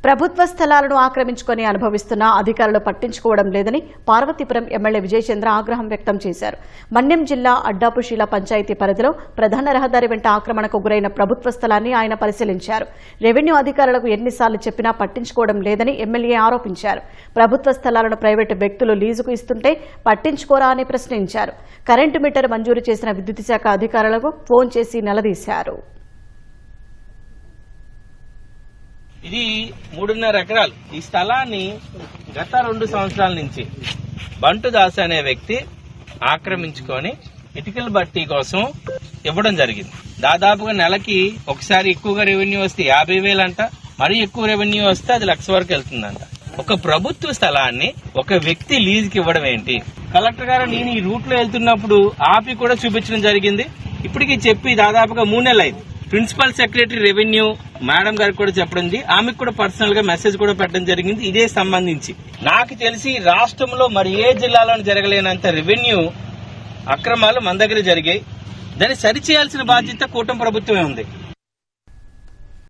ప్రభుత్వ స్థలాలను ఆక్రమించుకుని అనుభవిస్తున్న అధికారులు పట్టించుకోవడం లేదని పార్వతీపురం ఎమ్మెల్యే విజయచంద్ర ఆగ్రహం వ్యక్తం చేశారు. మన్యం జిల్లా అడ్డాపుశీల పంచాయతీ పరిధిలో ప్రధాన రహదారి వెంట ఆక్రమణకు గురైన ప్రభుత్వ స్థలాన్ని ఆయన పరిశీలించారు. రెవెన్యూ అధికారులకు ఎన్నిసార్లు చెప్పినా పట్టించుకోవడం లేదని ఎమ్మెల్యే ఆరోపించారు. ప్రభుత్వ స్థలాలను ప్రైవేటు వ్యక్తులు లీజుకు ఇస్తుంటే పట్టించుకోరా అని ప్రశ్నించారు. కరెంటు మీటర్ మంజూరు చేసిన విద్యుత్ శాఖ అధికారులకు ఫోన్ చేసి నిలదీశారు. ఇది 3.5 ఎకరాలు. ఈ స్థలాన్ని గత 2 సంవత్సరాల నుంచి బంటు దాస్ అనే వ్యక్తి ఆక్రమించుకొని ఇటుకల బట్టి కోసం ఇవ్వడం జరిగింది. దాదాపుగా నెలకి ఒకసారి ఎక్కువగా రెవెన్యూ వస్తే 50,000 అంట, మరీ ఎక్కువ రెవెన్యూ వస్తే అది 1,00,000 వరకు వెళ్తుందంట. ఒక ప్రభుత్వ స్థలాన్ని ఒక వ్యక్తి లీజుకి ఇవ్వడం ఏంటి? కలెక్టర్ గారు నేను ఈ రూట్ లో వెళ్తున్నప్పుడు ఆపి కూడా చూపించడం జరిగింది. ఇప్పటికీ చెప్పి దాదాపుగా 3 నెలలు అయింది. ప్రిన్సిపల్ సెక్రటరీ రెవెన్యూ మేడం గారికి కూడా చెప్పడం, ఆమెకు కూడా పర్సనల్ గా మెసేజ్ కూడా పెట్టడం జరిగింది. ఇదే సంబంధించి నాకు తెలిసి రాష్ట్రంలో మరి ఏ జిల్లాలో జరగలేనంత రెవెన్యూ అక్రమాలు మన దగ్గర జరిగాయి. దాన్ని సరిచేయాల్సిన బాధ్యత కూటమి ప్రభుత్వమే ఉంది.